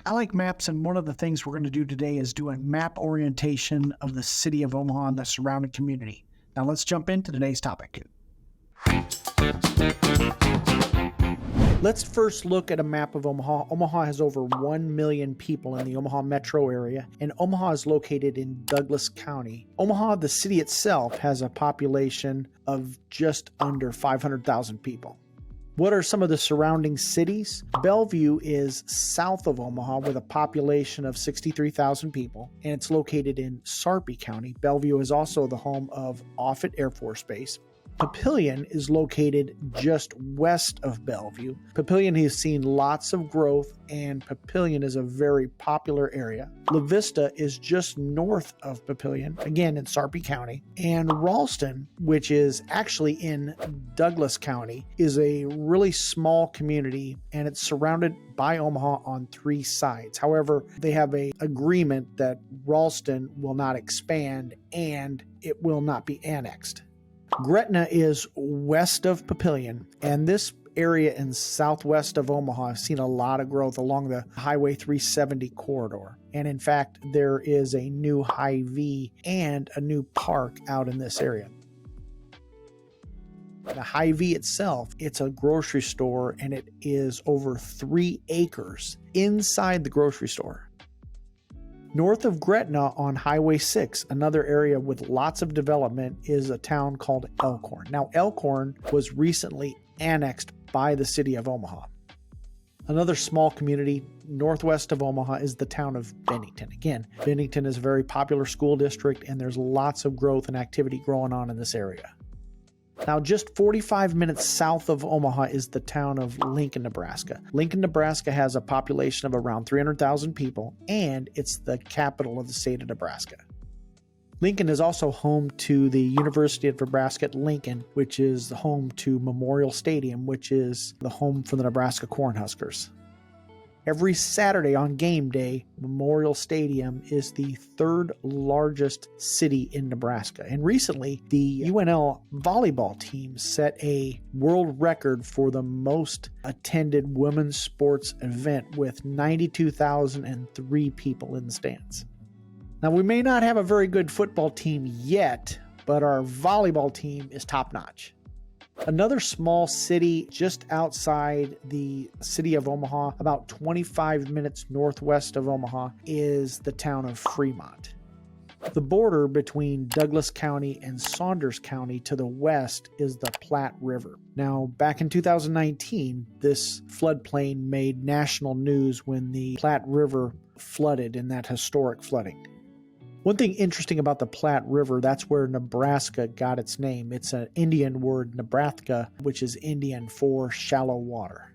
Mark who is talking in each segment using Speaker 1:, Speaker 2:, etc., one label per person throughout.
Speaker 1: I like maps, and one of the things we're going to do today is do a map orientation of the city of Omaha and the surrounding community. Now let's jump into today's topic. Let's first look at a map of Omaha. Omaha has over 1 million people in the Omaha metro area, and Omaha is located in Douglas County. Omaha, the city itself, has a population of just under 500,000 people. What are some of the surrounding cities? Bellevue is south of Omaha with a population of 63,000 people, and it's located in Sarpy County. Bellevue is also the home of Offutt Air Force Base. Papillion is located just west of Bellevue. Papillion has seen lots of growth, and Papillion is a very popular area. La Vista is just north of Papillion, again in Sarpy County. And Ralston, which is actually in Douglas County, is a really small community, and it's surrounded by Omaha on 3 sides. However, they have an agreement that Ralston will not expand and it will not be annexed. Gretna is west of Papillion, and this area in southwest of Omaha has seen a lot of growth along the Highway 370 corridor. And in fact, there is a new Hy-Vee and a new park out in this area. The Hy-Vee itself, it's a grocery store, and it is over 3 acres inside the grocery store. North of Gretna on Highway 6, another area with lots of development, is a town called Elkhorn. Now, Elkhorn was recently annexed by the city of Omaha. Another small community northwest of Omaha is the town of Bennington. Again, Bennington is a very popular school district, and there's lots of growth and activity going on in this area. Now, just 45 minutes south of Omaha is the town of Lincoln, Nebraska. Lincoln, Nebraska has a population of around 300,000 people, and it's the capital of the state of Nebraska. Lincoln is also home to the University of Nebraska at Lincoln, which is home to Memorial Stadium, which is the home for the Nebraska Cornhuskers. Every Saturday on game day, Memorial Stadium is the 3rd largest city in Nebraska. And recently, the UNL volleyball team set a world record for the most attended women's sports event with 92,003 people in the stands. Now, we may not have a very good football team yet, but our volleyball team is top-notch. Another small city just outside the city of Omaha, about 25 minutes northwest of Omaha, is the town of Fremont. The border between Douglas County and Saunders County to the west is the Platte River. Now, back in 2019, this floodplain made national news when the Platte River flooded in that historic flooding. One thing interesting about the Platte River, that's where Nebraska got its name. It's an Indian word, Nebraska, which is Indian for shallow water.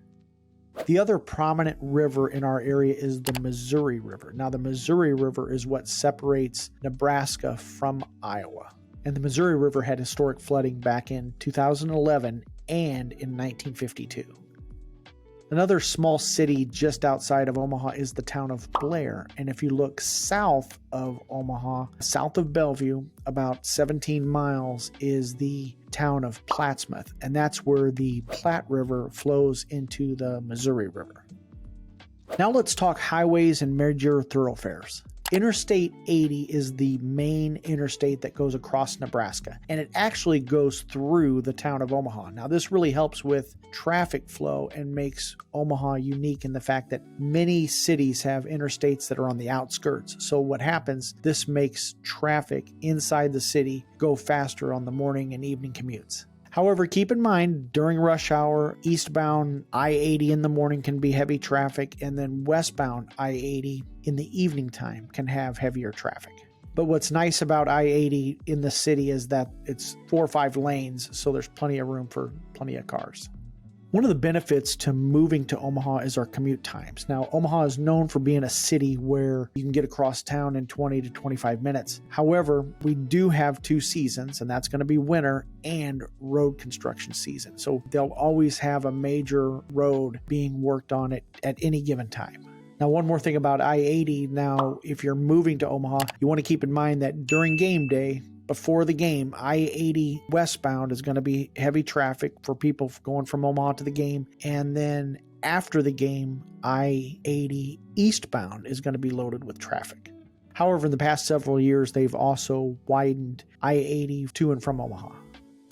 Speaker 1: The other prominent river in our area is the Missouri River. Now, the Missouri River is what separates Nebraska from Iowa. And the Missouri River had historic flooding back in 2011 and in 1952. Another small city just outside of Omaha is the town of Blair. And if you look south of Omaha, south of Bellevue, about 17 miles, is the town of Plattsmouth. And that's where the Platte River flows into the Missouri River. Now let's talk highways and major thoroughfares. Interstate 80 is the main interstate that goes across Nebraska, and it actually goes through the town of Omaha. Now, this really helps with traffic flow and makes Omaha unique in the fact that many cities have interstates that are on the outskirts. So what happens, this makes traffic inside the city go faster on the morning and evening commutes. However, keep in mind, during rush hour, eastbound I-80 in the morning can be heavy traffic, and then westbound I-80 in the evening time can have heavier traffic. But what's nice about I-80 in the city is that it's 4 or 5 lanes, so there's plenty of room for plenty of cars. One of the benefits to moving to Omaha is our commute times. Now, Omaha is known for being a city where you can get across town in 20 to 25 minutes. However, we do have 2 seasons, and that's going to be winter and road construction season. So they'll always have a major road being worked on at any given time. Now, one more thing about I-80. Now, if you're moving to Omaha, you want to keep in mind that during game day, before the game, I-80 westbound is going to be heavy traffic for people going from Omaha to the game. And then after the game, I-80 eastbound is going to be loaded with traffic. However, in the past several years, they've also widened I-80 to and from Omaha.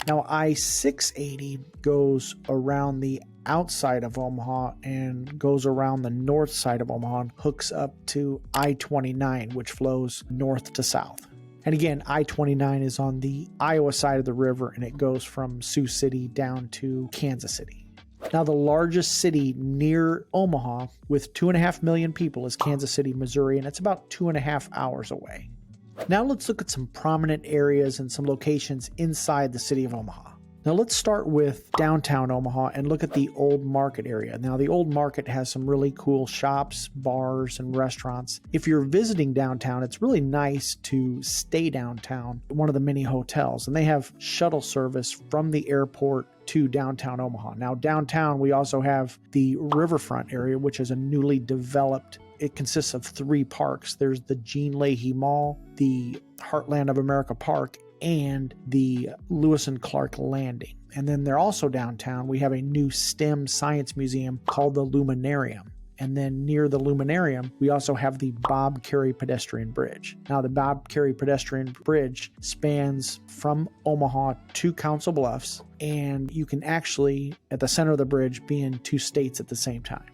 Speaker 1: Now, I-680 goes around the outside of Omaha and goes around the north side of Omaha and hooks up to I-29, which flows north to south. And again, I-29 is on the Iowa side of the river, and it goes from Sioux City down to Kansas City. Now, the largest city near Omaha with 2.5 million people is Kansas City, Missouri, and it's about 2.5 hours away. Now let's look at some prominent areas and some locations inside the city of Omaha. Now let's start with downtown Omaha and look at the Old Market area. Now the Old Market has some really cool shops, bars, and restaurants. If you're visiting downtown, it's really nice to stay downtown at one of the many hotels, and they have shuttle service from the airport to downtown Omaha. Now downtown, we also have the riverfront area, which is a newly developed. It consists of 3 parks. There's the Gene Leahy Mall, the Heartland of America Park, and the Lewis and Clark Landing. And then they're also downtown. We have a new STEM science museum called the Luminarium. And then near the Luminarium, we also have the Bob Carey Pedestrian Bridge. Now, the Bob Carey Pedestrian Bridge spans from Omaha to Council Bluffs, and you can actually, at the center of the bridge, be in 2 states at the same time.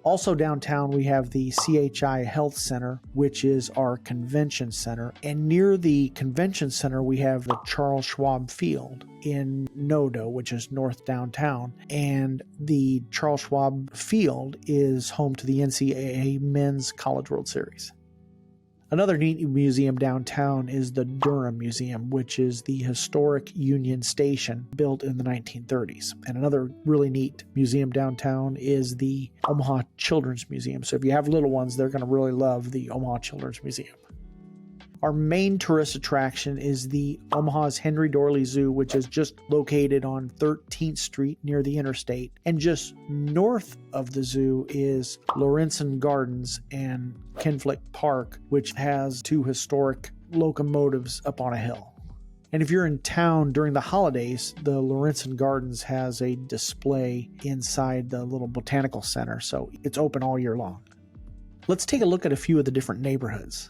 Speaker 1: Also downtown, we have the CHI Health Center, which is our convention center. And near the convention center, we have the Charles Schwab Field in Nodo, which is north downtown. And the Charles Schwab Field is home to the NCAA Men's College World Series. Another neat museum downtown is the Durham Museum, which is the historic Union Station built in the 1930s. And another really neat museum downtown is the Omaha Children's Museum. So if you have little ones, they're going to really love the Omaha Children's Museum. Our main tourist attraction is the Omaha's Henry Dorley Zoo, which is just located on 13th Street near the interstate. And just north of the zoo is Lorenzen Gardens and Kinflick Park, which has 2 historic locomotives up on a hill. And if you're in town during the holidays, the Lorenzen Gardens has a display inside the little botanical center, so it's open all year long. Let's take a look at a few of the different neighborhoods.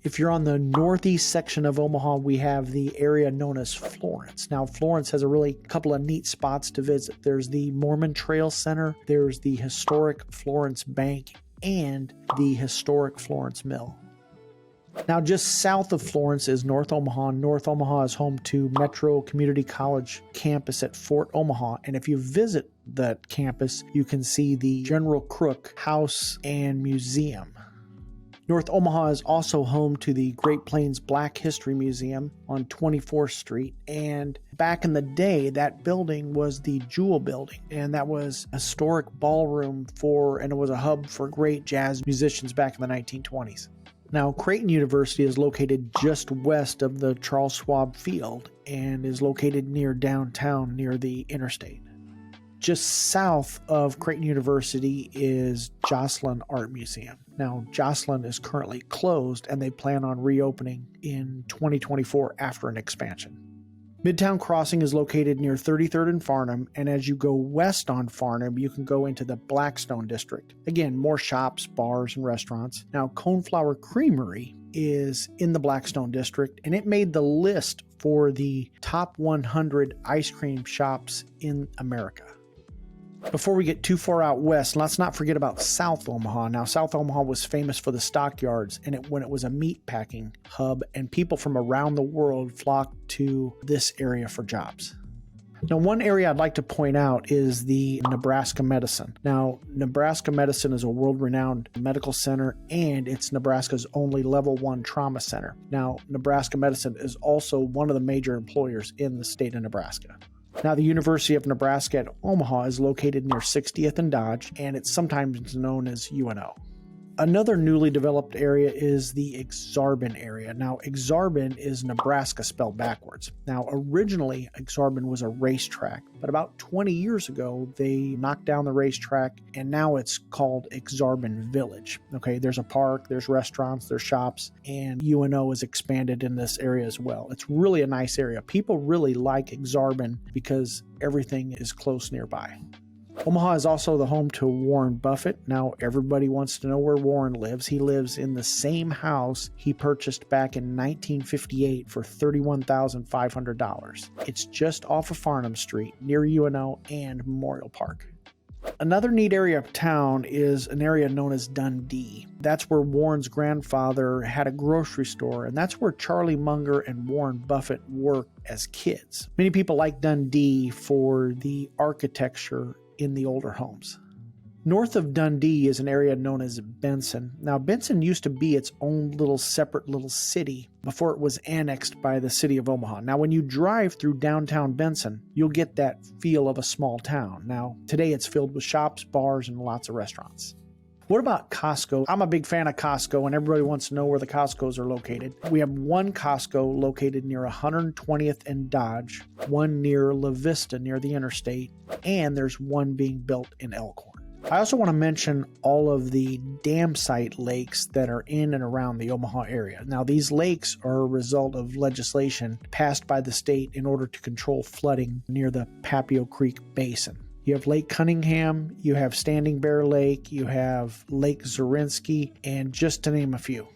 Speaker 1: If you're on the northeast section of Omaha, we have the area known as Florence. Now, Florence has a really couple of neat spots to visit. There's the Mormon Trail Center, there's the historic Florence Bank, and the historic Florence Mill. Now, just south of Florence is North Omaha. North Omaha is home to Metro Community College campus at Fort Omaha. And if you visit that campus, you can see the General Crook House and Museum. North Omaha is also home to the Great Plains Black History Museum on 24th Street. And back in the day, that building was the Jewel Building. And that was a historic ballroom and it was a hub for great jazz musicians back in the 1920s. Now, Creighton University is located just west of the Charles Schwab Field and is located near downtown, near the interstate. Just south of Creighton University is Joslyn Art Museum. Now, Joslyn is currently closed, and they plan on reopening in 2024 after an expansion. Midtown Crossing is located near 33rd and Farnham, and as you go west on Farnham, you can go into the Blackstone District. Again, more shops, bars, and restaurants. Now, Coneflower Creamery is in the Blackstone District, and it made the list for the top 100 ice cream shops in America. Before we get too far out west, let's not forget about South Omaha. Now, South Omaha was famous for the stockyards when it was a meat packing hub, and people from around the world flocked to this area for jobs. Now, one area I'd like to point out is the Nebraska Medicine. Now, Nebraska Medicine is a world-renowned medical center, and it's Nebraska's only level 1 trauma center. Now, Nebraska Medicine is also one of the major employers in the state of Nebraska. Now, the University of Nebraska at Omaha is located near 60th and Dodge, and it's sometimes known as UNO. Another newly developed area is the Exarban area. Now, Exarban is Nebraska spelled backwards. Now, originally, Exarban was a racetrack, but about 20 years ago, they knocked down the racetrack, and now it's called Exarban Village. Okay, there's a park, there's restaurants, there's shops, and UNO is expanded in this area as well. It's really a nice area. People really like Exarban because everything is close nearby. Omaha is also the home to Warren Buffett. Now everybody wants to know where Warren lives. He lives in the same house he purchased back in 1958 for $31,500. It's just off of Farnham Street, near UNO and Memorial Park. Another neat area of town is an area known as Dundee. That's where Warren's grandfather had a grocery store, and that's where Charlie Munger and Warren Buffett worked as kids. Many people like Dundee for the architecture in the older homes. North of Dundee is an area known as Benson. Now, Benson used to be its own separate little city before it was annexed by the city of Omaha. Now, when you drive through downtown Benson, you'll get that feel of a small town. Now, today it's filled with shops, bars, and lots of restaurants. What about Costco? I'm a big fan of Costco, and everybody wants to know where the Costcos are located. We have one Costco located near 120th and Dodge, one near La Vista near the interstate, and there's one being built in Elkhorn. I also want to mention all of the dam site lakes that are in and around the Omaha area. Now, these lakes are a result of legislation passed by the state in order to control flooding near the Papio Creek Basin. You have Lake Cunningham, you have Standing Bear Lake, you have Lake Zorinsky, and just to name a few.